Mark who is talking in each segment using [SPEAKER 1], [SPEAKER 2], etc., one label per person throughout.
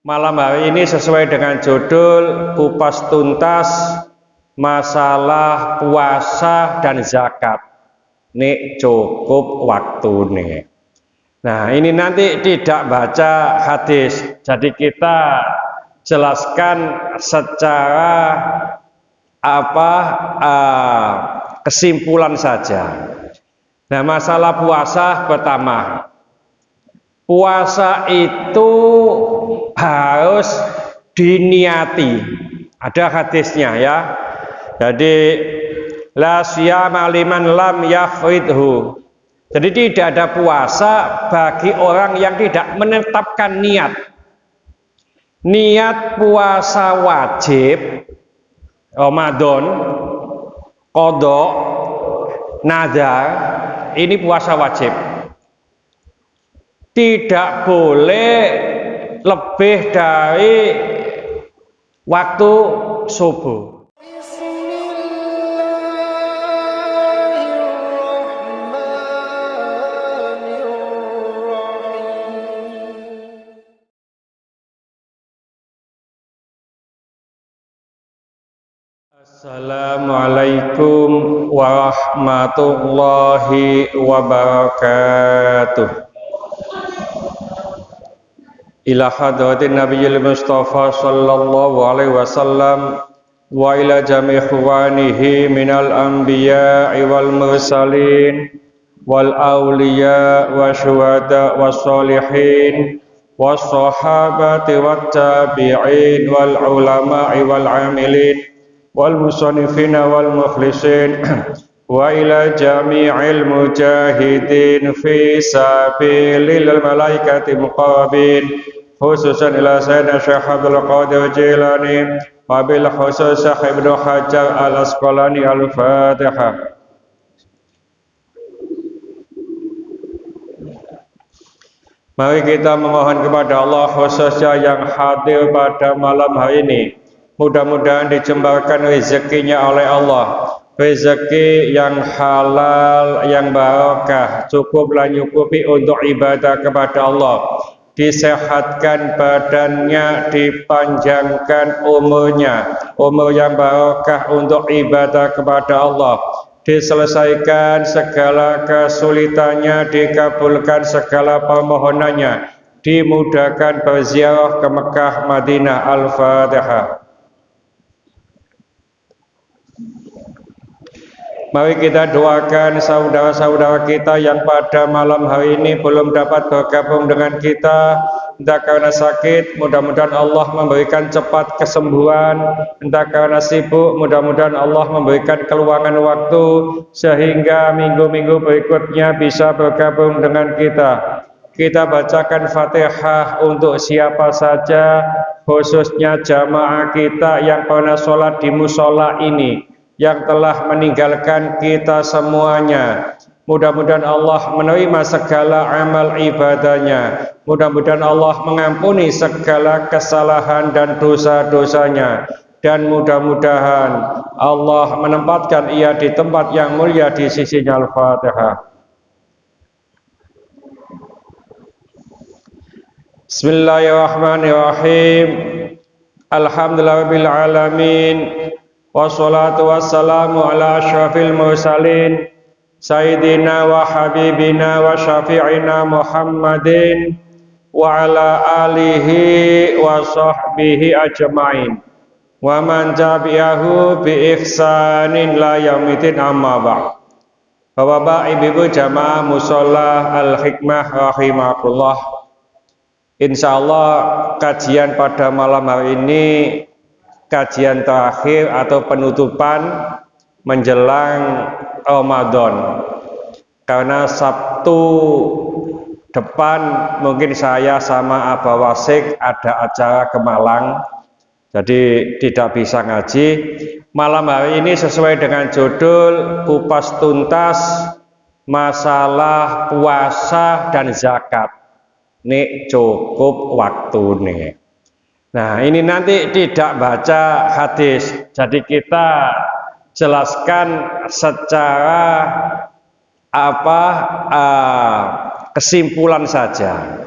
[SPEAKER 1] Malam hari ini sesuai dengan judul kupas tuntas masalah puasa dan zakat. Nih cukup waktu nih. Nah ini nanti tidak baca hadis, jadi kita jelaskan secara kesimpulan saja. Nah masalah puasa pertama. Puasa itu harus diniati. Ada hadisnya ya. Jadi la siyama liman lam yafridhu. Jadi tidak ada puasa bagi orang yang tidak menetapkan niat. Niat puasa wajib Ramadan, qadha, nazar, ini puasa wajib. Tidak boleh lebih dari waktu subuh. Assalamualaikum warahmatullahi wabarakatuh. Ila hadratin Nabiyil Mustafa sallallahu alaihi wasallam wa ila jami' ikhwanihi minal anbiya'i wal mursalin wal awliya wa syuhada was solihin was sahabati wat tabi'in wal ulama'i wal amilin wal musannifina wal mukhlisin wa ila jami'il mujahidin fi sabilil malaikati muqarrabin khususan ila sayyidina Syekh Abdul Qadir Jilani wa bil khusus Syekh Ibnu Hajar Al Asqalani. Al-Fatihah. Mari kita memohon kepada Allah khususnya yang hadir pada malam hari ini. Mudah-mudahan dijembarkan rezekinya oleh Allah, rezeki yang halal, yang barokah, cukuplah nyukupi untuk ibadah kepada Allah, disehatkan badannya, dipanjangkan umurnya, umur yang barokah untuk ibadah kepada Allah, diselesaikan segala kesulitannya, dikabulkan segala permohonannya, dimudahkan berziarah ke Mekah, Madinah. Al-Fatihah. Mari kita doakan saudara-saudara kita yang pada malam hari ini belum dapat bergabung dengan kita, entah karena sakit, mudah-mudahan Allah memberikan cepat kesembuhan, entah karena sibuk, mudah-mudahan Allah memberikan keluangan waktu sehingga minggu-minggu berikutnya bisa bergabung dengan kita. Kita bacakan Fatihah untuk siapa saja, khususnya jamaah kita yang pernah sholat di musola ini, yang telah meninggalkan kita semuanya. Mudah-mudahan Allah menerima segala amal ibadahnya. Mudah-mudahan Allah mengampuni segala kesalahan dan dosa-dosanya. Dan mudah-mudahan Allah menempatkan ia di tempat yang mulia di sisinya. Al-Fatihah. Bismillahirrahmanirrahim. Alhamdulillahirabbil alamin. Wassalatu wassalamu ala asyrafil mursalin Sayyidina wa habibina wa syafi'ina Muhammadin wa ala alihi wa sahbihi ajma'in wa man tabi'ahu bi ihsanin la yaumidin. Amma ba'd. Bapak-bapak, ibu-ibu jamaah mushola Al-Hikmah rahimakumullah, insyaallah kajian pada malam hari ini kajian terakhir atau penutupan menjelang Ramadan. Karena Sabtu depan mungkin saya sama Abah Wasik ada acara ke Malang, jadi tidak bisa ngaji. Malam hari ini sesuai dengan judul kupas tuntas masalah puasa dan zakat. Nih cukup waktu nih. Nah ini nanti tidak baca hadis, jadi kita jelaskan secara kesimpulan saja.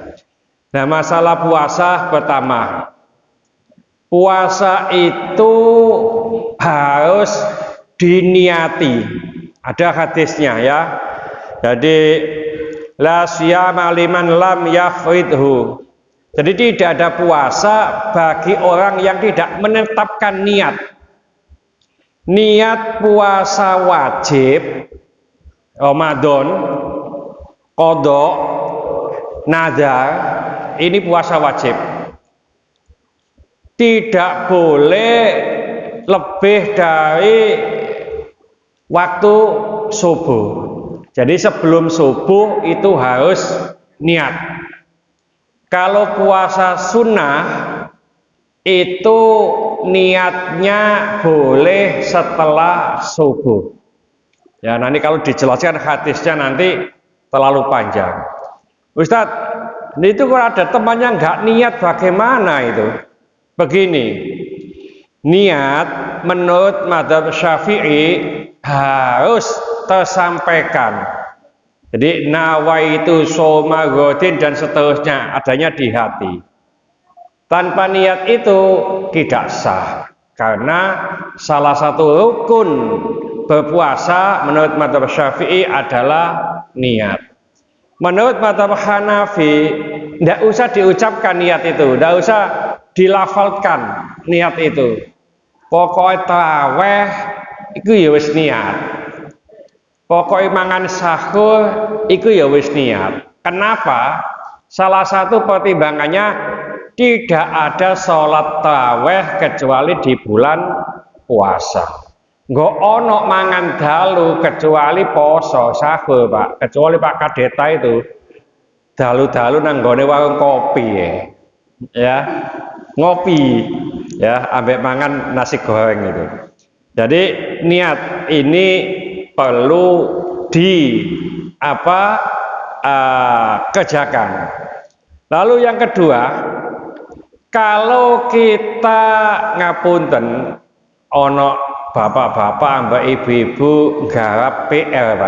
[SPEAKER 1] Nah, masalah puasa pertama, puasa itu harus diniati. Ada hadisnya ya. Jadi la siyama liman lam yafridhu. Jadi tidak ada puasa bagi orang yang tidak menetapkan niat. Niat puasa wajib Ramadan, qadha, nazar, ini puasa wajib. Tidak boleh lebih dari waktu subuh. Jadi sebelum subuh itu harus niat. Kalau puasa sunnah itu niatnya boleh setelah subuh. Ya, nanti kalau dijelaskan hadisnya nanti terlalu panjang. Ustadz, itu kalau ada temannya nggak niat bagaimana itu? Begini, niat menurut mazhab Syafi'i harus tersampaikan. Jadi nawaitu shoma ghadin dan seterusnya adanya di hati. Tanpa niat itu tidak sah, karena salah satu rukun berpuasa menurut mazhab Syafi'i adalah niat. Menurut mazhab Hanafi tidak usah diucapkan niat itu, tidak usah dilafalkan niat itu. Pokoknya taraweh itu ya wis niat. Pokoknya mangan sahur itu ya wis niat. Kenapa? Salah satu pertimbangannya tidak ada sholat taraweh kecuali di bulan puasa. Nggak ono mangan dalu kecuali poso sahur, Pak. Kecuali Pak Kadeta itu dalu-dalu nang nggone warung kopi ya. Ngopi ya, ambek mangan nasi goreng itu. Jadi niat ini perlu kerjakan. Lalu yang kedua, kalau kita ngapunten ono bapak-bapak mbak ibu-ibu garap PR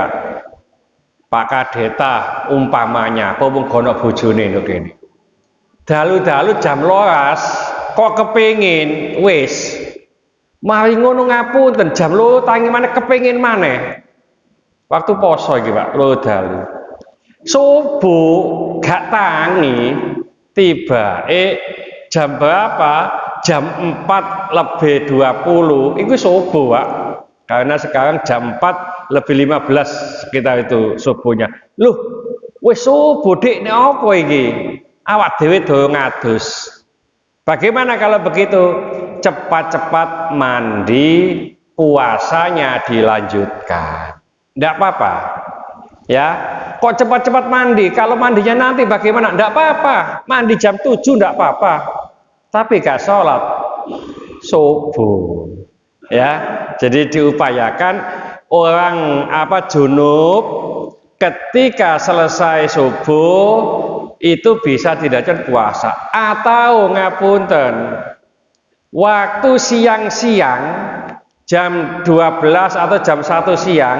[SPEAKER 1] Pak Kadeta umpamanya apa mung gono bojone lho kene. Dalu-dalu jam 12 kok kepengin wis mari ngono ngapunten jam loro tangi maneh kepengin maneh. Waktu poso iki Pak, loro dalu. Subuh gak tangi tiba jam berapa? Jam 4 lebih 20 itu subuh Pak. Karena sekarang jam 4 lebih 15 sekitar itu subuhnya. Loh, wis subuh dik nek apa iki? Awak dhewe do ngadus. Bagaimana kalau begitu? Cepat-cepat mandi, puasanya dilanjutkan. Tidak apa-apa. Ya, kok cepat-cepat mandi? Kalau mandinya nanti bagaimana? Tidak apa-apa. Mandi jam 7 tidak apa-apa. Tapi gak sholat subuh. Ya, jadi diupayakan orang junub ketika selesai subuh itu bisa tidak puasa atau ngapunten waktu siang-siang jam 12 atau jam 1 siang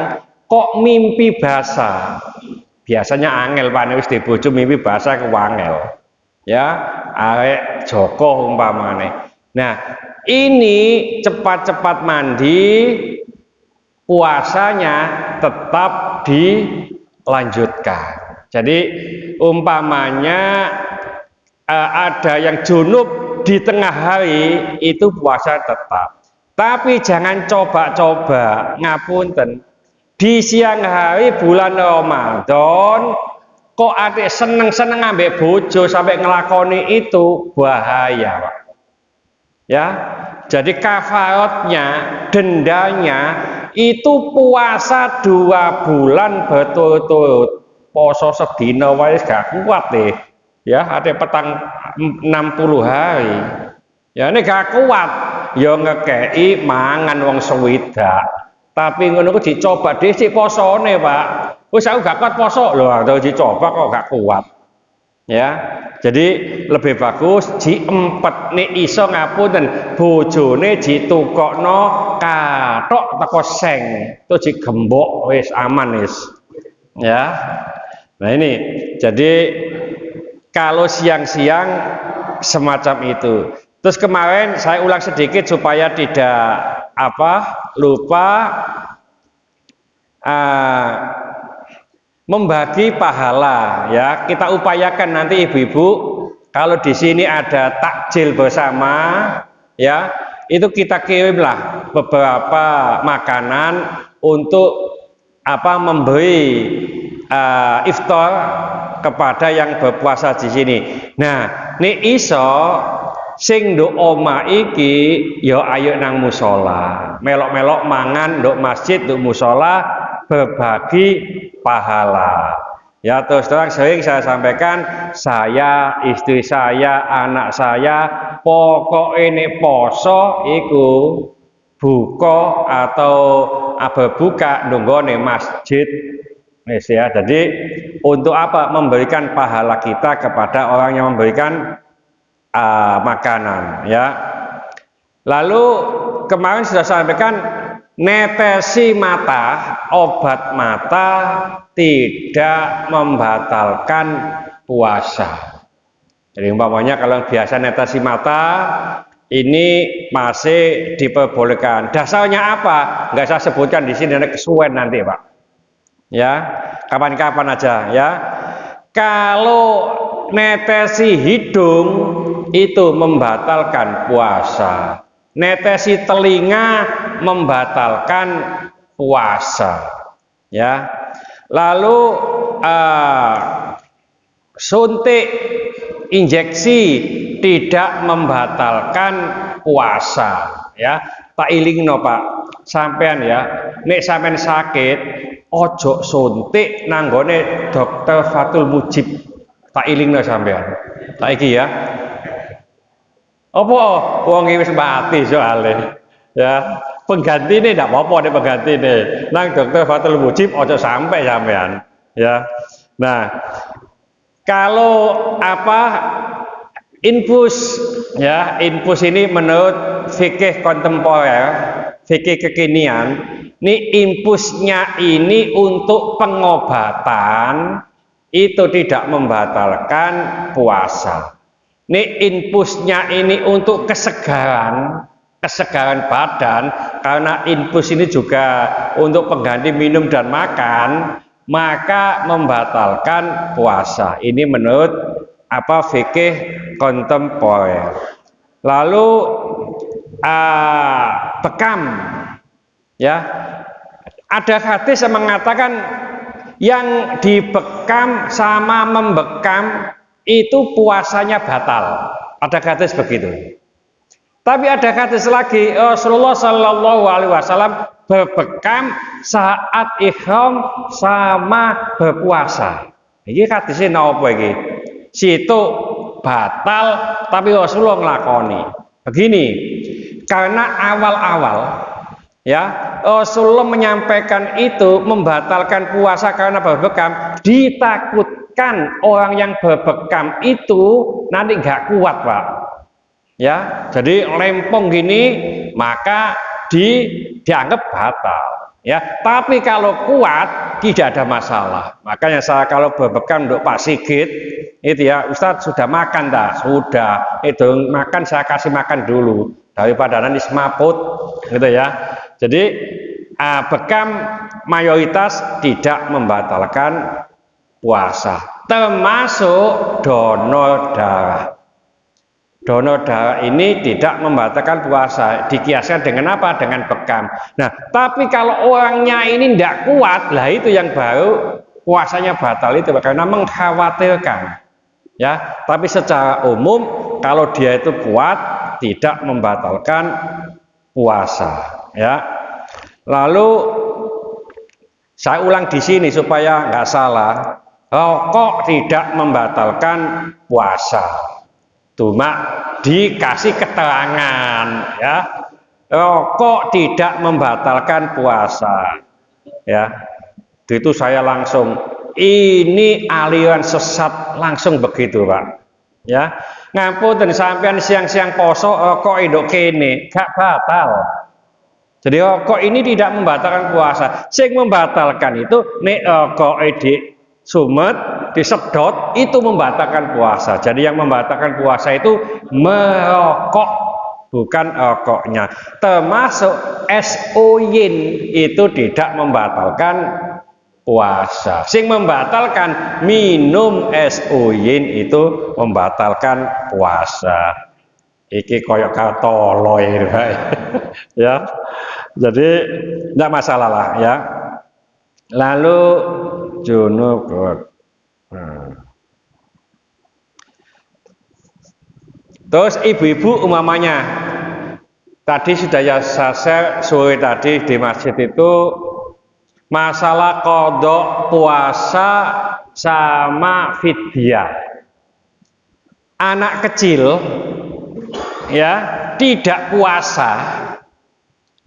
[SPEAKER 1] kok mimpi basah. Biasanya angel panik wis dibojo mimpi basah kewangel. Ya, arek Joko umpamane. Nah, ini cepat-cepat mandi, puasanya tetap dilanjutkan. Jadi umpamanya ada yang junub di tengah hari itu puasa tetap. Tapi jangan coba-coba ngapunten di siang hari bulan Ramadan kok adik seneng-seneng ambek bojo sampai ngelakoni itu bahaya Pak. Ya, jadi kafaratnya, dendanya itu puasa 2 bulan berturut-turut. Poso sedina wae gak kuat deh. Ya, ada petang 60 hari. Ya ini gak kuat. Ya ngekei mangan wong swidak. Tapi ngono ku dicoba dhisik posone, Pak. Wis aku gak kuat poso lho, atau dicoba kok gak kuat. Ya. Jadi lebih bagus diempet nek iso ngapunten bojone ditukokno kathok teko seng, terus digembok wis aman wis. Ya. Nah ini jadi kalau siang-siang semacam itu. Terus kemarin saya ulang sedikit supaya tidak lupa, membagi pahala ya. Kita upayakan nanti ibu-ibu kalau di sini ada takjil bersama ya, itu kita kirimlah beberapa makanan untuk memberi iftar kepada yang berpuasa di sini. Nah, ini iso sing nduk omah iki ya ayo nang musola, melok-melok mangan nduk masjid, nduk musola, berbagi pahala. Ya, terus terang sering saya sampaikan, saya, istri saya, anak saya, pokok ini poso iku buka atau berbuka nunggone masjid. Ya, jadi untuk apa? Memberikan pahala kita kepada orang yang memberikan makanan ya. Lalu kemarin sudah saya sampaikan, netesi mata, obat mata tidak membatalkan puasa. Jadi umpamanya kalau biasa netesi mata ini masih diperbolehkan. Dasarnya apa? Nggak saya sebutkan di sini, nanti kesuwen nanti Pak. Ya, kapan-kapan aja ya. Kalau netesi hidung itu membatalkan puasa, netesi telinga membatalkan puasa ya. Lalu suntik injeksi tidak membatalkan puasa ya. Tak ilingno Pak, sampean ya, nek sampean sakit ojo suntik nanggone Dokter Fatul Mujib, tak ilingno sampean. Tak iki ya. Apa wong iki wis mati soalnya ya. Penggantine ndak apa-apa nek penggantine. Nang Dokter Fatul Mujib ojo sampai sampean ya. Nah, kalau infus ya, infus ini menurut fikih kontemporer, fikih kekinian, ini infusnya ini untuk pengobatan, itu tidak membatalkan puasa. Ini infusnya ini untuk kesegaran badan, karena infus ini juga untuk pengganti minum dan makan, maka membatalkan puasa. Ini menurut fikih kontemporer. Lalu bekam ya, ada hadis yang mengatakan yang dibekam sama membekam itu puasanya batal. Ada hadis begitu. Tapi ada hadis lagi, Rasulullah Shallallahu Alaihi Wasallam berbekam saat ihram sama berpuasa. Ini hadisnya napa iki? Situ batal tapi Rasulullah ngelakoni. Begini, karena awal-awal ya Rasulullah menyampaikan itu membatalkan puasa karena berbekam, ditakutkan orang yang berbekam itu nanti nggak kuat Pak. Ya, jadi lempong gini maka dianggap batal. Ya, tapi kalau kuat tidak ada masalah. Makanya saya kalau berbekam untuk Pak Sigit itu ya, Ustadz sudah makan dah, sudah itu makan saya kasih makan dulu daripada nanti semaput gitu ya. Jadi bekam mayoritas tidak membatalkan puasa, termasuk donor darah. Donor darah ini tidak membatalkan puasa, dikiaskan dengan apa? Dengan bekam. Nah, tapi kalau orangnya ini tidak kuat, lah itu yang baru puasanya batal itu, karena mengkhawatirkan. Ya, tapi secara umum kalau dia itu kuat tidak membatalkan puasa. Ya, lalu saya ulang di sini supaya nggak salah, rokok tidak membatalkan puasa. Cuma dikasih keterangan ya, rokok tidak membatalkan puasa ya. Itu saya langsung, ini aliran sesat langsung begitu Pak ya. Ngapunten sampean siang-siang poso rokok induk kene gak batal. Jadi rokok ini tidak membatalkan puasa. Sing membatalkan itu nek rokok sumet, disedot, itu membatalkan puasa. Jadi yang membatalkan puasa itu merokok, bukan rokoknya. Termasuk es oyin itu tidak membatalkan puasa. Sing membatalkan minum es oyin itu membatalkan puasa. Iki koyok katoloy ya. Jadi tidak masalah lah ya. Lalu junub. Terus ibu-ibu umpamanya tadi sudah ya saya sore tadi di masjid itu masalah kodok puasa sama fidyah. Anak kecil ya tidak puasa,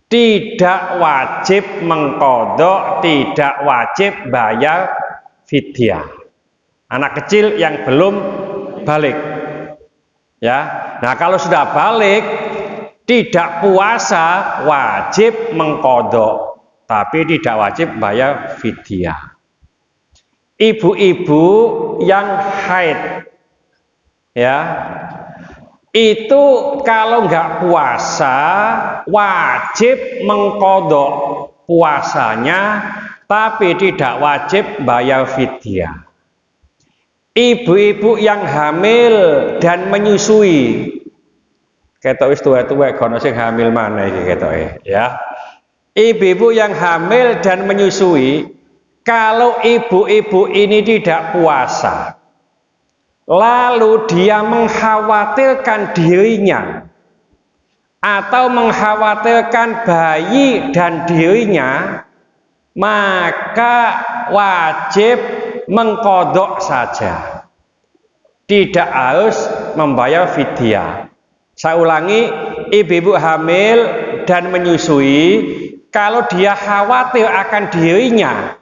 [SPEAKER 1] tidak wajib mengkodok, tidak wajib bayar fidyah. Anak kecil yang belum balik ya. Nah kalau sudah balik tidak puasa wajib mengkodok, tapi tidak wajib bayar fidyah. Ibu-ibu yang haid ya itu kalau nggak puasa wajib mengkodok puasanya, tapi tidak wajib bayar fidyah. Ibu-ibu yang hamil dan menyusui, ketok wis tuwa-tuwa kono sing hamil mana iki ketoke ya. Ibu-ibu yang hamil dan menyusui, kalau ibu-ibu ini tidak puasa, lalu dia mengkhawatirkan dirinya atau mengkhawatirkan bayi dan dirinya, maka wajib mengkodok saja, tidak harus membayar fidyah. Saya ulangi, ibu-ibu hamil dan menyusui, kalau dia khawatir akan dirinya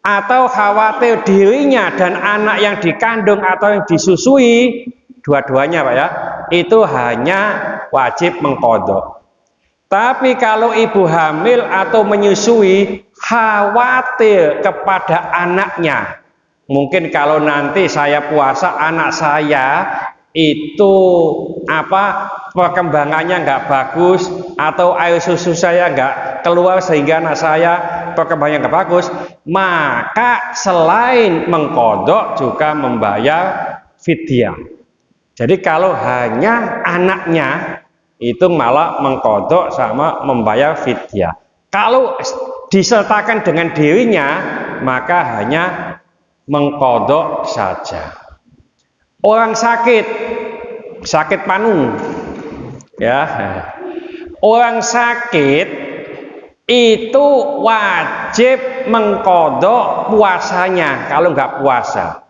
[SPEAKER 1] atau khawatir dirinya dan anak yang dikandung atau yang disusui, dua-duanya Pak ya, itu hanya wajib mengkodok. Tapi kalau ibu hamil atau menyusui khawatir kepada anaknya, mungkin kalau nanti saya puasa anak saya itu perkembangannya nggak bagus, atau air susu saya nggak keluar sehingga anak saya perkembangannya nggak bagus, maka selain mengkodok juga membayar fidyah. Jadi kalau hanya anaknya itu malah mengkodok sama membayar fidyah. Kalau disertakan dengan dirinya maka hanya mengkodok saja. Orang sakit panu ya, orang sakit itu wajib mengkodok puasanya kalau nggak puasa,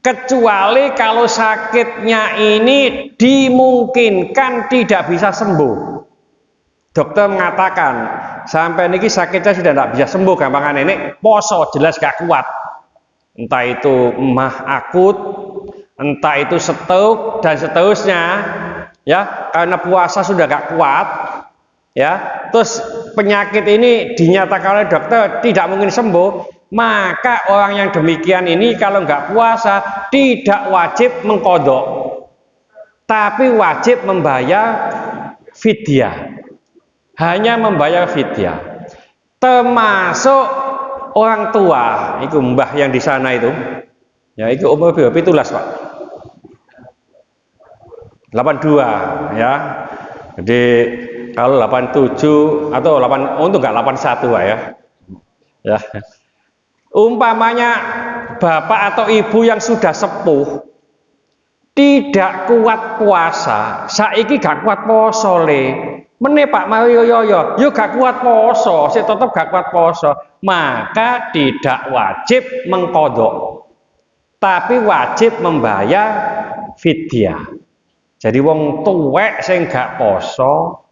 [SPEAKER 1] kecuali kalau sakitnya ini dimungkinkan tidak bisa sembuh. Dokter mengatakan sampai niki sakitnya sudah tidak bisa sembuh, gampangan ini poso jelas gak kuat, entah itu emah akut, entah itu stroke dan seterusnya ya, karena puasa sudah gak kuat ya, terus penyakit ini dinyatakan oleh dokter tidak mungkin sembuh, maka orang yang demikian ini kalau nggak puasa tidak wajib mengkodok, tapi wajib membayar fidyah, hanya membayar fidyah. Termasuk orang tua, itu mbah yang di sana itu ya, itu umur berapa itulah Pak? 82 ya. Jadi kalau 87 atau 8 untuk enggak 81 Pak ya. Ya. Umpamanya bapak atau ibu yang sudah sepuh tidak kuat puasa, saiki gak kuat poso le. Meneh Pak Mario yo gak kuat poso, saya tetap gak kuat poso, maka tidak wajib mengkodok, tapi wajib membayar fidyah. Jadi wong tuwek sing gak poso,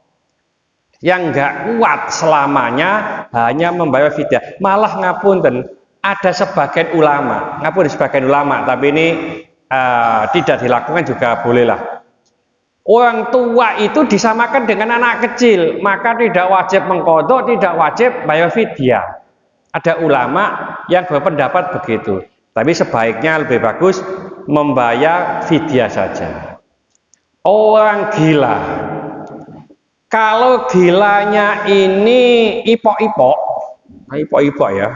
[SPEAKER 1] yang gak kuat selamanya hanya membayar fidyah. Malah ngapunten, ada sebagian ulama, tapi ini tidak dilakukan juga bolehlah. Orang tua itu disamakan dengan anak kecil, maka tidak wajib mengkodok, tidak wajib bayar fidyah. Ada ulama yang berpendapat begitu. Tapi sebaiknya lebih bagus membayar fidyah saja. Orang gila, kalau gilanya ini ipok-ipok, ipok-ipok ya.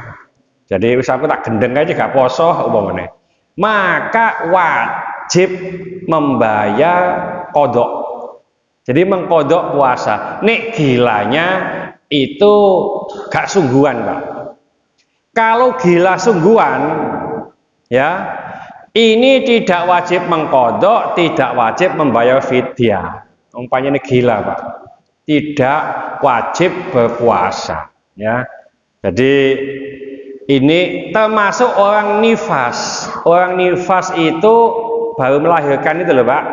[SPEAKER 1] Jadi wis aku tak gendeng aja gak poso umpamane. Maka wajib membayar kodok. Jadi mengkodok puasa. Nek gilanya itu gak sungguhan, Pak. Kalau gila sungguhan, ya, ini tidak wajib mengkodok, tidak wajib membayar fidyah. Umpamanya ini gila, Pak, tidak wajib berpuasa, ya. Jadi ini termasuk orang nifas. Orang nifas itu baru melahirkan itu loh, Pak,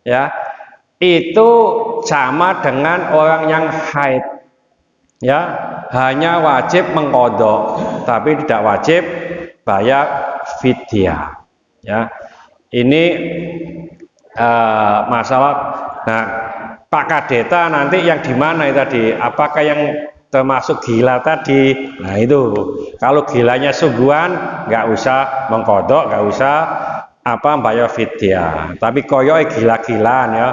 [SPEAKER 1] ya. Itu sama dengan orang yang haid, ya, hanya wajib mengkodok tapi tidak wajib bayar fidyah, ya. Ini masalah. Nah, Pak Kadeta nanti yang di mana tadi, apakah yang termasuk gila tadi? Nah itu, kalau gilanya sungguhan nggak usah mengkodok, nggak usah bayar fidyah. Tapi koyoi gila-gilaan, ya,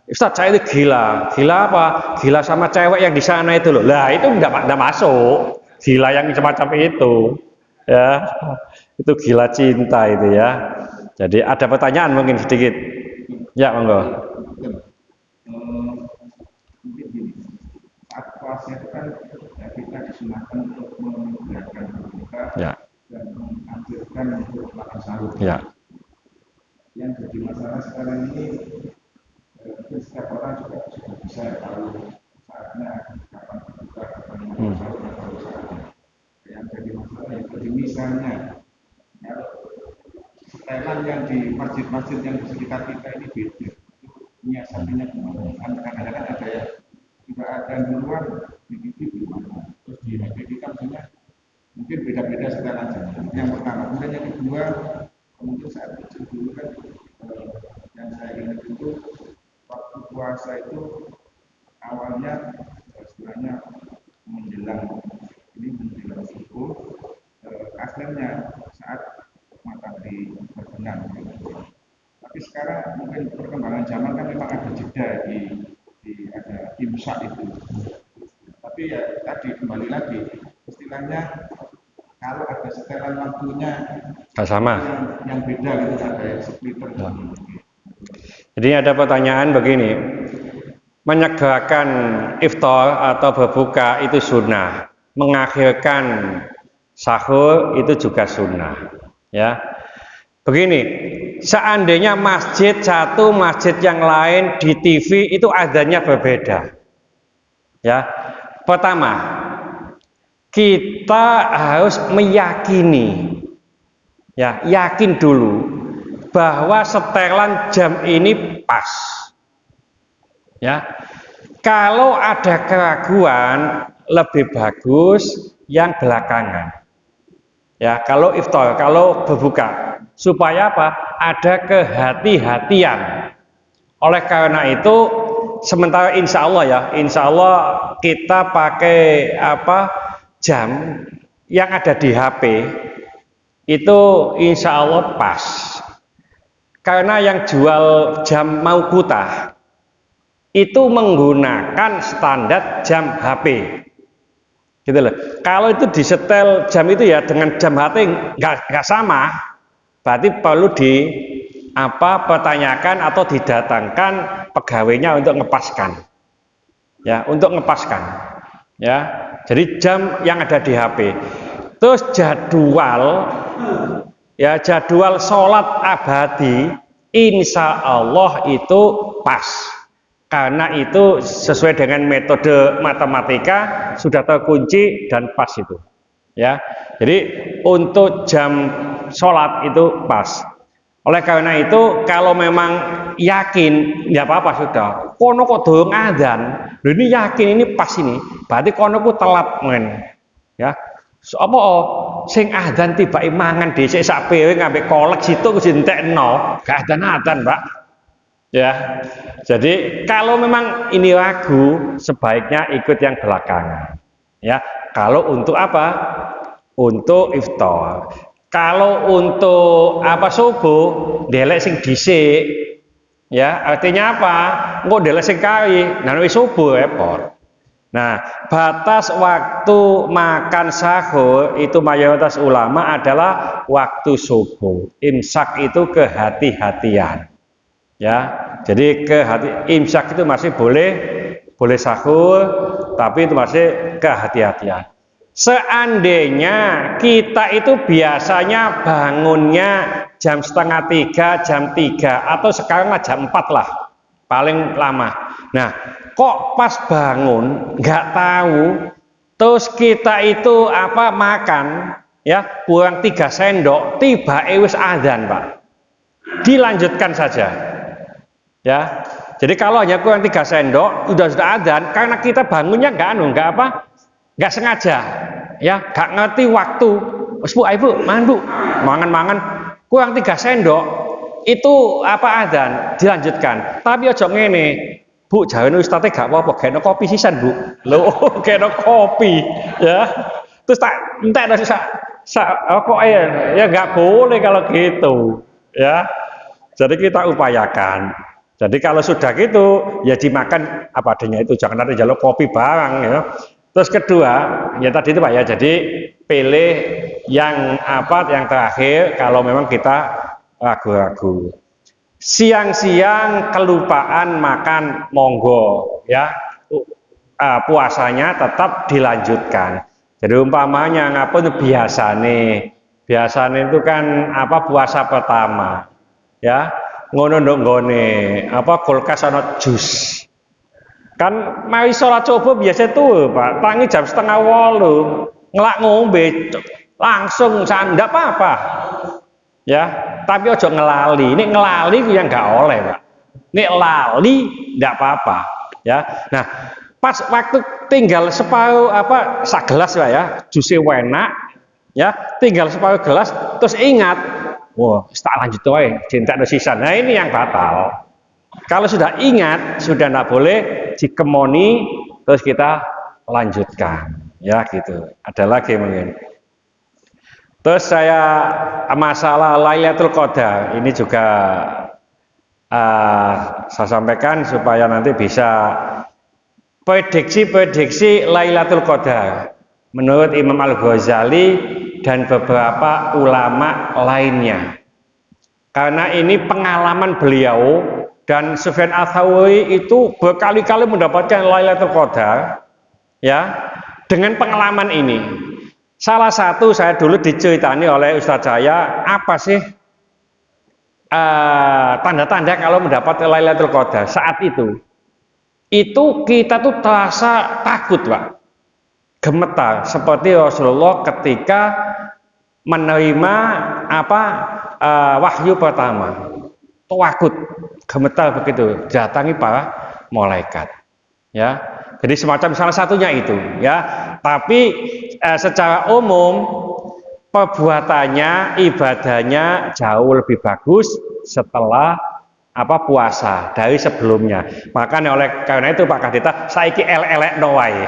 [SPEAKER 1] Ustaz saya itu gila. Gila apa? Gila sama cewek yang di sana itu loh. Lah itu enggak masuk. Gila yang semacam itu. Ya. Itu gila cinta itu, ya. Jadi ada pertanyaan mungkin sedikit. Ya, monggo.
[SPEAKER 2] Saat puasa itu kan kita disunahkan untuk mengerjakan berbuka dan menganjurkan untuk makan sahur.
[SPEAKER 1] Ya.
[SPEAKER 2] Yang jadi masalah sekarang ini, setiap orang juga sudah bisa tahu saatnya kapan berbuka, kapan makan sahur, atau saatnya. Yang jadi masalah itu misalnya kalau setelan yang di masjid-masjid yang di sekitar kita ini beda, nyiasatinya kemana? Kadang-kadang ada yang tidak ada di luar, di TV gimana? Terus di media kita misalnya mungkin beda-beda setelan saja. Yang pertama, kemudian yang kedua, mungkin saat kecil dulu kan yang saya ingat itu waktu puasa itu awalnya istilahnya menjelang subuh, aslinya saat matahari berbenam. Tapi sekarang mungkin perkembangan zaman kan memang ada jeda ada imsak itu. Tapi ya tadi kembali lagi istilahnya kalau ada setelan waktunya
[SPEAKER 1] sama
[SPEAKER 2] yang beda gitu, ada yang splitter.
[SPEAKER 1] Jadi ada pertanyaan begini, menyegerakan iftar atau berbuka itu sunnah, mengakhirkan sahur itu juga sunnah, ya. Begini, seandainya masjid satu, masjid yang lain di TV itu adzannya berbeda, ya. Pertama, kita harus meyakini, ya, yakin dulu bahwa setelan jam ini pas, ya. Kalau ada keraguan lebih bagus yang belakangan, ya. Kalau iftar, kalau berbuka, supaya apa? Ada kehati-hatian. Oleh karena itu, sementara insya Allah, ya, insya Allah kita pakai jam yang ada di HP itu insya Allah pas. Karena yang jual jam Maukutah itu menggunakan standar jam HP, gitu loh. Kalau itu disetel jam itu ya dengan jam HP nggak sama, berarti perlu pertanyakan atau didatangkan pegawainya untuk ngepaskan, ya, untuk ngepaskan, ya. Jadi jam yang ada di HP, terus jadwal, ya, jadwal sholat abadi insya Allah itu pas, karena itu sesuai dengan metode matematika sudah terkunci dan pas itu, ya. Jadi untuk jam sholat itu pas. Oleh karena itu kalau memang yakin ya apa-apa sudah, kono kok durung adzan, lho ini yakin ini pas ini, berarti kono ku telat men, ya. Apa sing adzan tiba mangan dhisik sak piring ambek kolek situ ku entekno, gak adzan, Pak. Ya. Jadi kalau memang ini ragu, sebaiknya ikut yang belakangan. Ya. Kalau untuk apa? untuk iftar. Kalau untuk apa subuh, delek sing dhisik. Ya, artinya apa? Engko delek sing kawi, nah wis subuh repot. Nah, batas waktu makan sahur itu mayoritas ulama adalah waktu subuh. Imsak itu kehati-hatian. Ya, jadi imsak itu masih boleh sahur, tapi itu masih kehati-hatian. Seandainya kita itu biasanya bangunnya jam 2:30, jam 3, atau sekarang jam 4 lah, paling lama. Nah, kok pas bangun nggak tahu, terus kita itu apa makan, ya kurang 3 sendok, tiba wis adzan Pak, dilanjutkan saja, ya. Jadi kalau hanya kurang 3 sendok, sudah adzan, karena kita bangunnya nggak sengaja, ya, nggak ngerti waktu. Bu, ibu, mangan kurang 3 sendok, itu apa adzan, dilanjutkan. Tapi ojo ngene, Bu, jarene ustaze gak apa-apa, geno kopi sisan, Bu. Loh, geno kopi, ya. Terus tak entek kok ya nggak boleh kalau gitu, ya. Jadi kita upayakan. Jadi kalau sudah gitu, ya dimakan apa adanya itu, jangan ada jalur kopi barang, ya. Terus kedua, ya tadi itu Pak ya, jadi pilih yang terakhir kalau memang kita ragu-ragu. Siang-siang kelupaan makan, monggo ya, puasanya tetap dilanjutkan. Jadi umpamanya ngapun biasane itu kan puasa pertama, ya ngono nggone kulkas ana jus. Kan mari sholat subuh biasa tuh Pak, tangi jam 7:30, ngelak ngombe langsung ndak apa-apa, ya. Tapi ojo ngelali, ini ngelali yang nggak oleh Pak, ini lali ndak apa-apa, ya. Nah, pas waktu tinggal separuh sagelas Pak ya, jusnya enak, ya, tinggal separuh gelas, terus ingat, wah, tak lanjut wae, cinta sisa. Nah ini yang batal. Kalau sudah ingat, sudah tidak boleh dikemoni, terus kita lanjutkan, ya gitu. Ada lagi mungkin. Terus masalah Lailatul Qadar ini juga saya sampaikan supaya nanti bisa prediksi Lailatul Qadar menurut Imam Al-Ghazali dan beberapa ulama lainnya. Karena ini pengalaman beliau. Dan Sufyan Ats-Tsauri itu berkali-kali mendapatkan Lailatul Qadar, ya, dengan pengalaman ini. Salah satu saya dulu diceritani oleh Ustadz saya, apa sih tanda-tanda kalau mendapat Lailatul Qadar saat itu kita tuh terasa takut Pak, gemetar seperti Rasulullah ketika menerima wahyu pertama. Takut, gemetar begitu, datangi para malaikat, ya. Jadi semacam salah satunya itu, ya. Tapi secara umum perbuatannya, ibadahnya jauh lebih bagus setelah puasa dari sebelumnya. Makanya karena itu Pak Kadita, saiki elek wae.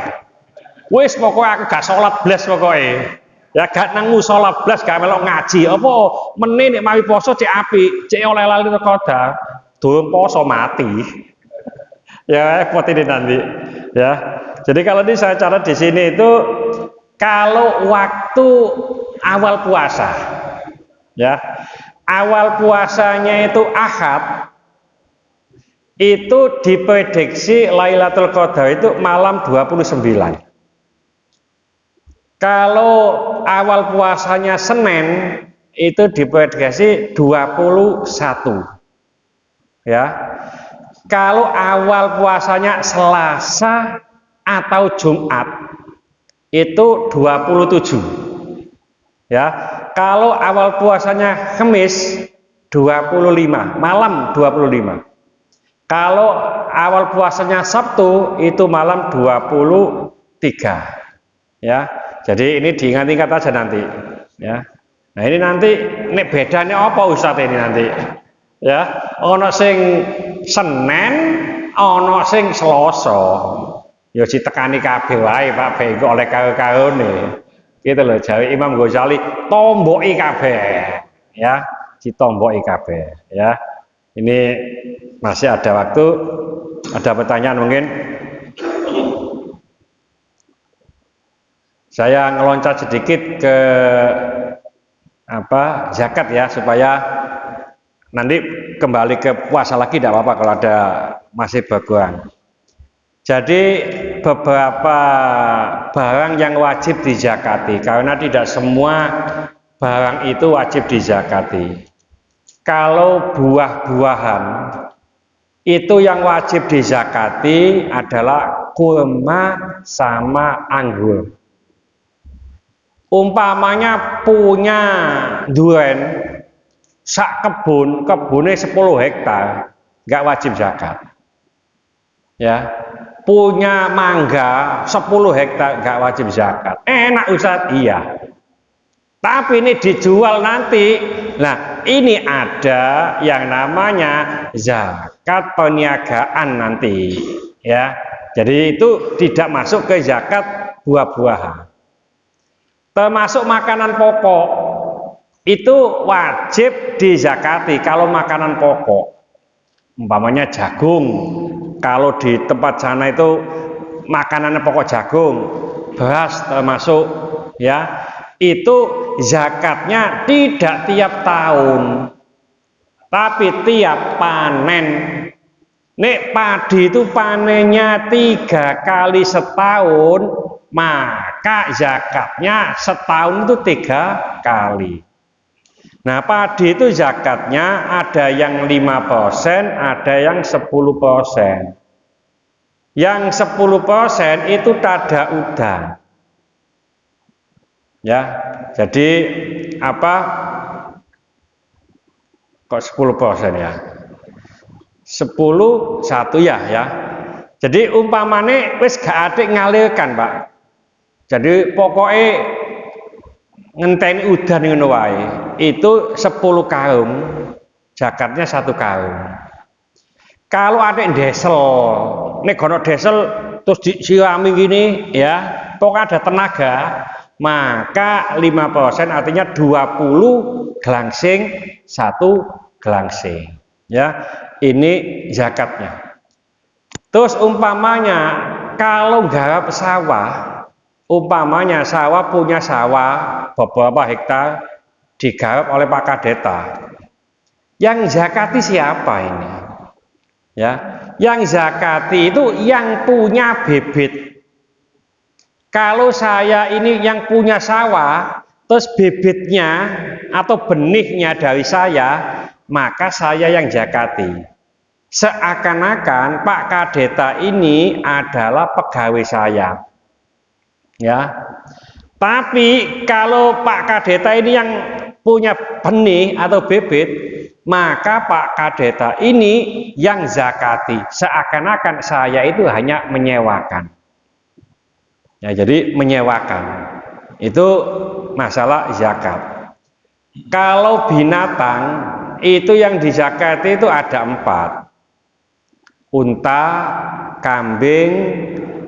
[SPEAKER 1] Wis pokoknya aku gak sholat blas pokoknya. Ya gak nang musala blas, gak melok ngaji. Apa meneh nek mawi poso cek apik, cek oleh Lailatul Qadar, durung poso mati. Ya repot ini nanti. Ya. Jadi kalau ini saya catat di sini itu kalau waktu awal puasa, ya. Awal puasanya itu Ahad, itu diprediksi Lailatul Qadar itu malam 29. Kalau awal puasanya Senin itu diprediksi 21. Ya. Kalau awal puasanya Selasa atau Jumat itu 27. Ya. Kalau awal puasanya Kamis 25, malam 25. Kalau awal puasanya Sabtu itu malam 23. Ya. Jadi ini diingat-ingat aja nanti, ya. Nah ini nanti bedanya apa Ustadz ini nanti, ya. Ono sing Senin, ono sing Selasa. Ya ditekani kabeh wae Pak, bego oleh karo-karone. Gitu loh, jare Imam Ghazali, tomboki kabeh. Ya, ditomboki kabeh, ya. Ini masih ada waktu, ada pertanyaan mungkin. Saya ngeloncat sedikit ke zakat ya, supaya nanti kembali ke puasa lagi tidak apa-apa kalau ada masih baguan. Jadi beberapa barang yang wajib dizakati, karena tidak semua barang itu wajib dizakati. Kalau buah-buahan itu yang wajib dizakati adalah kurma sama anggur. Umpamanya punya duren sak kebunnya 10 hektar, nggak wajib zakat. Ya, punya mangga 10 hektar nggak wajib zakat. Enak Ustaz, iya. Tapi ini dijual nanti. Nah, ini ada yang namanya zakat perniagaan nanti, ya. Jadi itu tidak masuk ke zakat buah-buahan. Termasuk makanan pokok itu wajib dizakati kalau makanan pokok. Umpamanya jagung, kalau di tempat sana itu makanan pokok jagung, beras termasuk, ya, itu zakatnya tidak tiap tahun, tapi tiap panen. Nek padi itu panennya 3 kali setahun, maka zakatnya setahun itu 3 kali. Nah, padi itu zakatnya ada yang 5%, ada yang 10%. Yang 10% itu tada udan. Ya, jadi kok 10% ya? 10 1 ya. Jadi umpamane wis gak atik ngalirkan, Pak. Jadi pokoknya ngenteni udan ngono wae. Itu 10 karung, zakatnya 1 karung. Kalau atik desel, nek gono desel terus disirami gini ya, pokoknya ada tenaga, maka 5% artinya 20 gelangsing 1 gelangsing. Ya, ini zakatnya. Terus umpamanya kalau garap sawah, umpamanya sawah punya sawah beberapa hektar digarap oleh Pak Kadeta. Yang zakati siapa ini? Ya, yang zakati itu yang punya bibit. Kalau saya ini yang punya sawah, terus bibitnya atau benihnya dari saya, maka saya yang zakati. Seakan-akan Pak Kadeta ini adalah pegawai saya. Ya. Tapi kalau Pak Kadeta ini yang punya benih atau bibit, maka Pak Kadeta ini yang zakati. Seakan-akan saya itu hanya menyewakan. Ya, jadi menyewakan. Itu masalah zakat. Kalau binatang itu yang dizakati itu ada 4. Unta, kambing,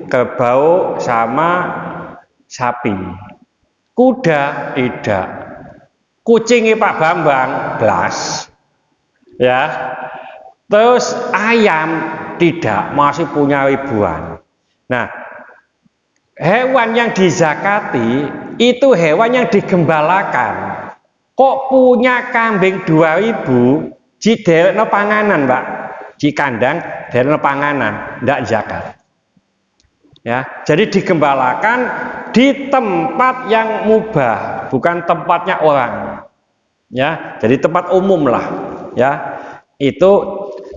[SPEAKER 1] kerbau, sama sapi. Kuda tidak. Kucingnya Pak Bambang blas. Ya. Terus ayam tidak, masih punya ribuan. Nah, hewan yang dizakati itu hewan yang digembalakan. Kok punya kambing 2000 jidelno panganan, Mbak? Di kandang delno panganan, ndak zakat. Ya, jadi digembalakan di tempat yang mubah, bukan tempatnya orang. Ya, jadi tempat umum lah. Ya, itu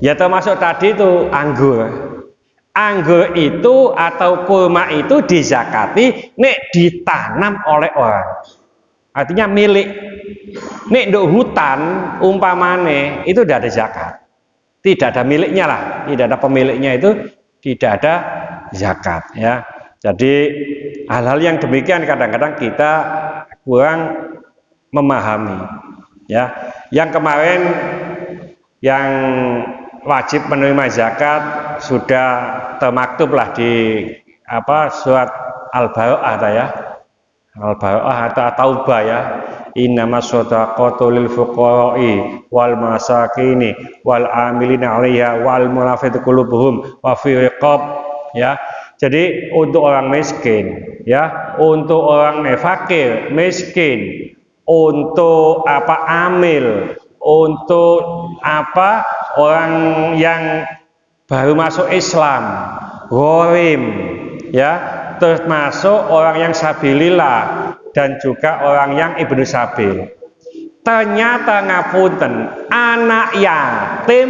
[SPEAKER 1] ya termasuk tadi itu anggur. Anggur itu atau kurma itu dizakati nek ditanam oleh orang. Artinya milik. Nek nduk hutan umpamane itu tidak ada zakat. Tidak ada miliknya lah, tidak ada pemiliknya, itu tidak ada zakat ya. Jadi hal-hal yang demikian kadang-kadang kita kurang memahami ya. Yang kemarin yang wajib menerima zakat sudah termaktub lah di surat Al-Baqarah ya. Al-Baqarah atau Taubah ya. Innamas shadaqatu lil fuqara'i wal masakini wal amilina 'alaiha wal mu'allafati qulubuhum wa fi riqab ya. Jadi untuk orang miskin ya, untuk orang fakir, miskin, untuk amil, untuk orang yang baru masuk Islam, gharim ya, termasuk orang yang sabilillah dan juga orang yang ibnu sabil. Ternyata ngapunten, anak yatim,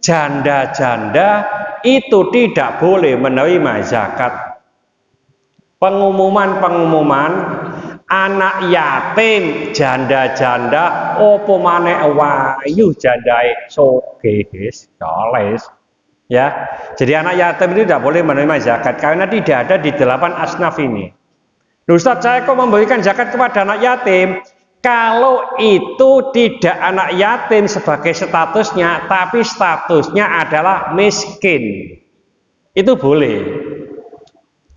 [SPEAKER 1] janda-janda itu tidak boleh menerima zakat. Pengumuman anak yatim, janda-janda opo maneh wayu jandae sogeh soles ya. Jadi anak yatim itu tidak boleh menerima zakat karena tidak ada di 8 asnaf ini. Ustaz, saya kok memberikan zakat kepada anak yatim? Kalau itu tidak anak yatim sebagai statusnya, tapi statusnya adalah miskin, itu boleh.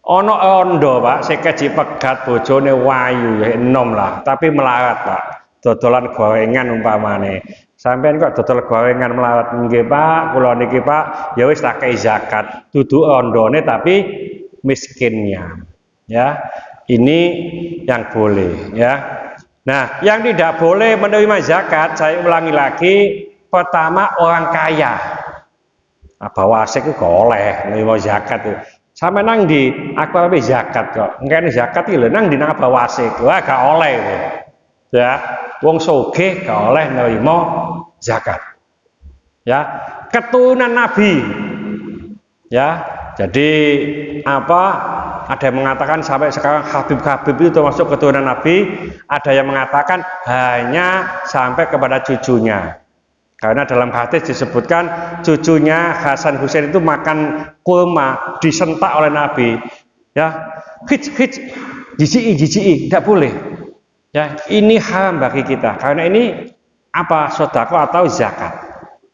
[SPEAKER 1] Ono ondo Pak, sekaji pegat bojone wayu ya enom lah, tapi melarat Pak. Dodolan gorengan umpamane. Sampeyan kok dodol gorengan melarat nggih Pak, kula niki Pak, ya wis tak kei zakat. Dudu ondone tapi miskinnya. Ya. Ini yang boleh ya. Nah, yang tidak boleh menerima zakat, saya ulangi lagi, pertama orang kaya. Bawa asik itu oleh menerima zakat itu. Sama nang di aku apa zakat kok. Engkene zakat iki lho nang di nang bawa asik. Wah, gak oleh itu. Ya, wong sugih gak oleh nerima zakat. Ya, keturunan Nabi. Ya, jadi ada yang mengatakan sampai sekarang Habib itu termasuk keturunan Nabi, ada yang mengatakan hanya sampai kepada cucunya. Karena dalam hadis disebutkan cucunya Hasan Husain itu makan kurma disentak oleh Nabi. Ya, jijik, tidak boleh. Ya, ini haram bagi kita karena ini sedekah atau zakat.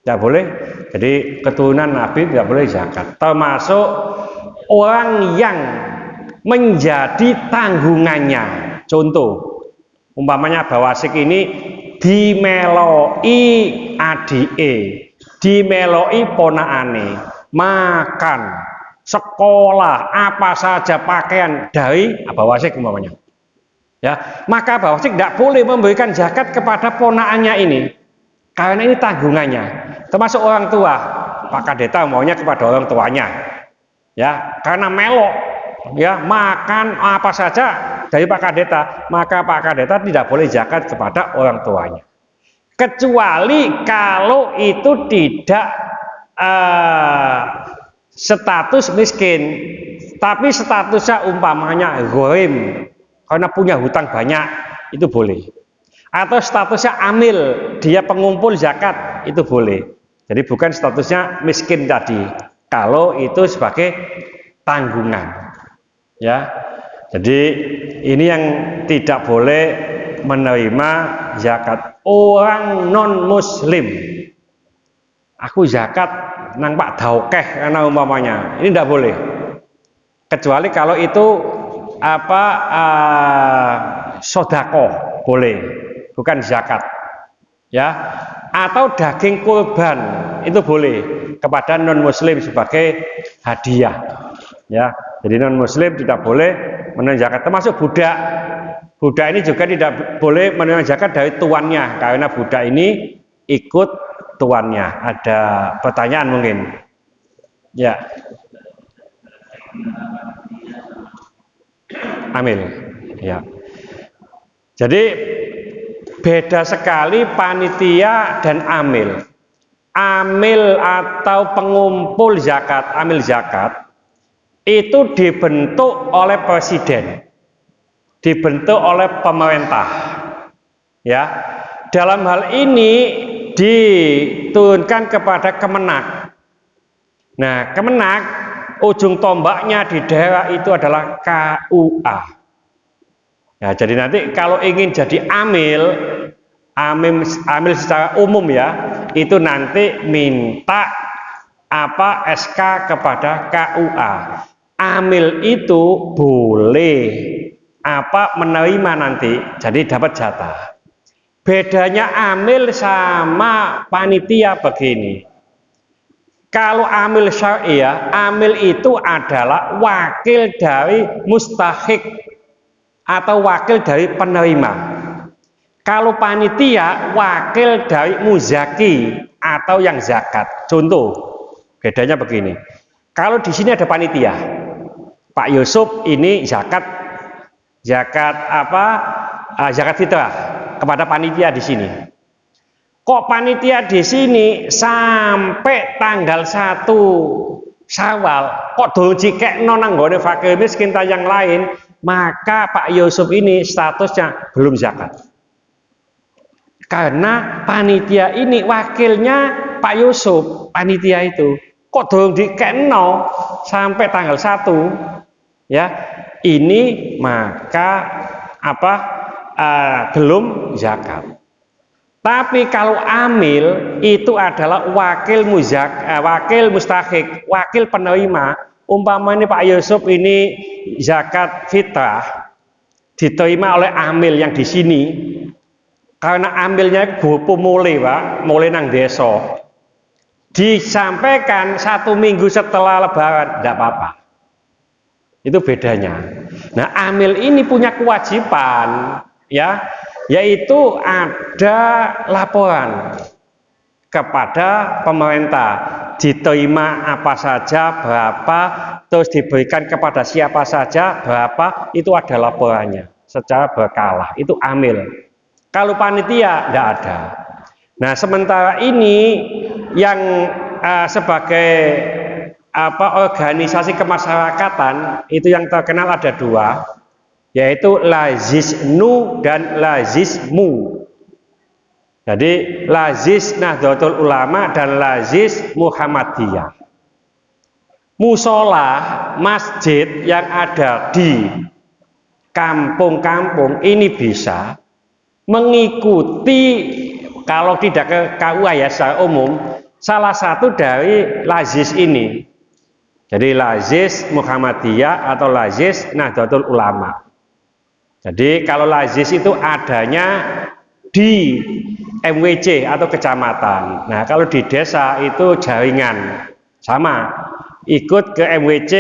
[SPEAKER 1] Tidak boleh. Jadi keturunan Nabi tidak boleh zakat. Termasuk orang yang menjadi tanggungannya. Contoh, umpamanya bawasik ini dimeloi adike, dimeloi ponakane, makan, sekolah, apa saja pakaian dari bawasik umpamanya. Ya, maka bawasik tidak boleh memberikan zakat kepada ponakannya ini. Karena ini tanggungannya. Termasuk orang tua. Pak Kadeta maunya kepada orang tuanya. Ya, karena melok ya makan apa saja dari Pak Kadeta, maka Pak Kadeta tidak boleh zakat kepada orang tuanya, kecuali kalau itu tidak status miskin, tapi statusnya umpamanya gharim karena punya hutang banyak, itu boleh. Atau statusnya amil, dia pengumpul zakat, itu boleh. Jadi bukan statusnya miskin tadi, kalau itu sebagai tanggungan. Ya, jadi ini yang tidak boleh menerima zakat. Orang non muslim, aku zakat nang Pak Daukeh karena umpamanya, ini tidak boleh. Kecuali kalau itu sodako boleh, bukan zakat. Ya, atau daging kurban itu boleh kepada non muslim sebagai hadiah. Ya, jadi non muslim tidak boleh menerima zakat, termasuk budak. Budak ini juga tidak boleh menerima zakat dari tuannya karena budak ini ikut tuannya. Ada pertanyaan mungkin? Ya. Amil. Ya. Jadi beda sekali panitia dan amil. Amil atau pengumpul zakat, amil zakat itu dibentuk oleh presiden, dibentuk oleh pemerintah. Ya, dalam hal ini diturunkan kepada Kemenak. Nah, Kemenak ujung tombaknya di daerah itu adalah KUA. Ya, jadi nanti kalau ingin jadi amil secara umum ya, itu nanti minta SK kepada KUA. Amil itu boleh
[SPEAKER 3] menerima nanti, jadi dapat jatah. Bedanya amil sama panitia begini. Kalau amil syariah, amil itu adalah wakil dari mustahik atau wakil dari penerima. Kalau panitia, wakil dari muzaki atau yang zakat. Contoh, bedanya begini. Kalau di sini ada panitia, Pak Yusuf ini zakat fitrah kepada panitia di sini. Kok panitia di sini sampai tanggal 1 Syawal kok dojikekno nang nggone fakir miskin yang lain, maka Pak Yusuf ini statusnya belum zakat. Karena panitia ini wakilnya Pak Yusuf, panitia itu kok dojikekno sampai tanggal 1 ya. Ini maka belum zakat. Tapi kalau amil itu adalah wakil mustahik, wakil penerima. Umpamanya Pak Yusuf ini zakat fitrah diterima oleh amil yang di sini. Karena amilnya bopo mulai Pak, mulai nang desa. Disampaikan 1 minggu setelah lebaran, tidak apa-apa. Itu bedanya. Nah, amil ini punya kewajiban ya, yaitu ada laporan kepada pemerintah, diterima apa saja, berapa, terus diberikan kepada siapa saja, berapa, itu ada laporannya secara berkala. Itu amil. Kalau panitia tidak ada. Nah, sementara ini yang sebagai organisasi kemasyarakatan itu yang terkenal ada 2, yaitu Lazisnu dan Lazismu. Jadi Lazis Nahdlatul Ulama dan Lazis Muhammadiyah. Musola, masjid yang ada di kampung-kampung ini bisa mengikuti, kalau tidak ke KUA ya secara umum, salah satu dari Lazis ini. Jadi Lazis Muhammadiyah atau Lazis Nahdlatul Ulama. Jadi kalau Lazis itu adanya di MWC atau kecamatan. Nah, kalau di desa itu jaringan. Sama, ikut ke MWC,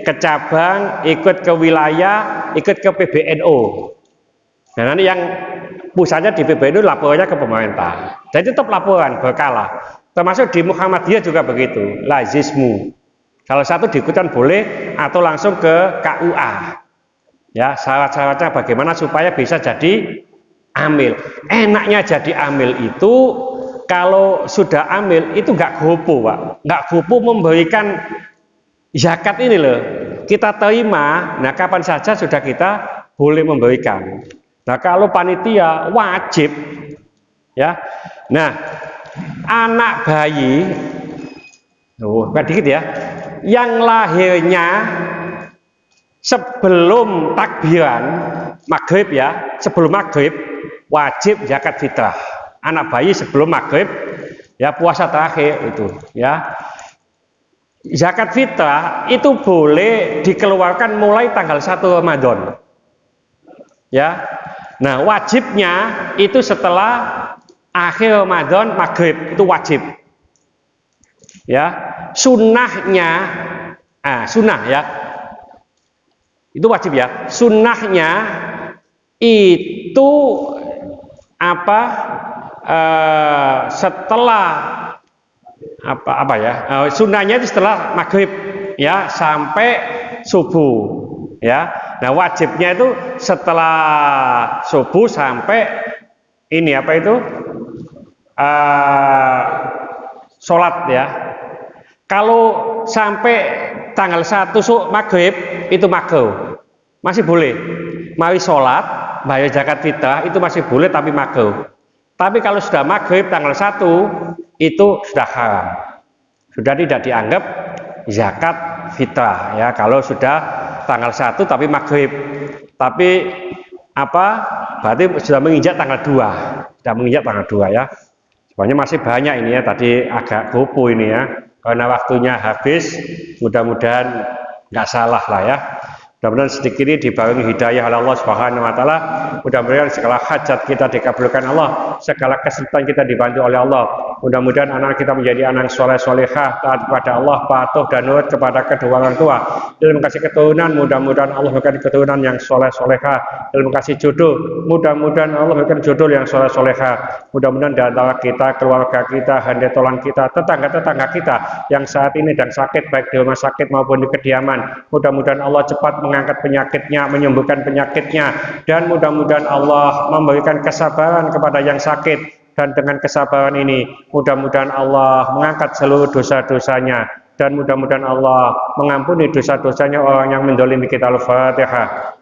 [SPEAKER 3] ke cabang, ikut ke wilayah, ikut ke PBNU. Nah, nanti yang pusatnya di PBNU laporannya ke pemerintah. Jadi tetap laporan berkala. Termasuk di Muhammadiyah juga begitu, Lazismu. Kalau satu diikutkan boleh atau langsung ke KUA. Ya, syarat-syaratnya bagaimana supaya bisa jadi amil. Enaknya jadi amil itu kalau sudah amil itu nggak gopo, Pak. Nggak gopo memberikan zakat ini loh. Kita terima, nah kapan saja sudah kita boleh memberikan. Nah, kalau panitia wajib ya. Nah, anak bayi dikit ya, yang lahirnya sebelum takbiran maghrib ya, sebelum maghrib wajib zakat fitrah. Anak bayi sebelum maghrib ya, puasa terakhir itu ya, zakat fitrah itu boleh dikeluarkan mulai tanggal 1 Ramadan ya. Nah, wajibnya itu setelah akhir Ramadan maghrib, itu wajib ya. Sunnahnya sunnah ya, itu wajib ya. Sunnahnya itu setelah sunnahnya itu setelah maghrib ya sampai subuh ya. Nah, wajibnya itu setelah subuh sampai ini sholat ya. Kalau sampai tanggal 1 maghrib itu makruh, masih boleh. Mari sholat, bayar zakat fitrah itu masih boleh tapi makruh. Tapi kalau sudah maghrib tanggal 1 itu sudah haram, sudah tidak dianggap zakat fitrah ya. Kalau sudah tanggal 1 tapi maghrib, tapi berarti sudah menginjak tanggal 2, sudah menginjak tanggal 2 ya. Sebenarnya masih banyak ini ya, tadi agak gopo ini ya, karena waktunya habis. Mudah-mudahan nggak salah lah ya. Mudah-mudahan sedikit ini dibarengi hidayah oleh Allah Subhanahu wa taala. Mudah-mudahan segala hajat kita dikabulkan Allah, segala kesulitan kita dibantu oleh Allah. Mudah-mudahan anak kita menjadi anak soleh solehah, taat kepada Allah, patuh dan nurut kepada kedua orang tua. Dalam kasih keturunan, mudah-mudahan Allah memberikan keturunan yang soleh solehah. Dalam kasih jodoh, mudah-mudahan Allah memberikan jodoh yang soleh solehah. Mudah-mudahan di antara kita, keluarga kita, handetolan kita, tetangga-tetangga kita yang saat ini dan sakit baik di rumah sakit maupun di kediaman, mudah-mudahan Allah cepat mengangkat penyakitnya, menyembuhkan penyakitnya, dan mudah-mudahan Allah memberikan kesabaran kepada yang sakit. Dan dengan kesabaran ini, mudah-mudahan Allah mengangkat seluruh dosa-dosanya, dan mudah-mudahan Allah mengampuni dosa-dosanya orang yang mendolimi kita. Al-Fatihah.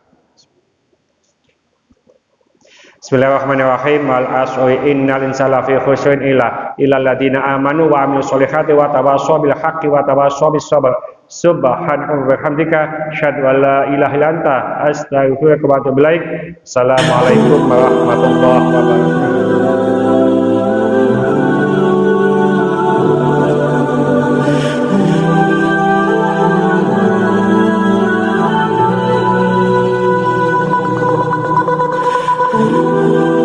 [SPEAKER 3] Bismillahirrahmanirrahim. Al-asri innal insana fi khusrin illa alladziina aamanu wa 'amilus sholihati wa tawassaw bil haqqi wa tawassaw bis sabr. Subhanaka wa bihamdika asyhadu an la ilaha illa anta astaghfiruka wa atubu ilaik. Assalamualaikum warahmatullahi wabarakatuh.
[SPEAKER 4] Thank you.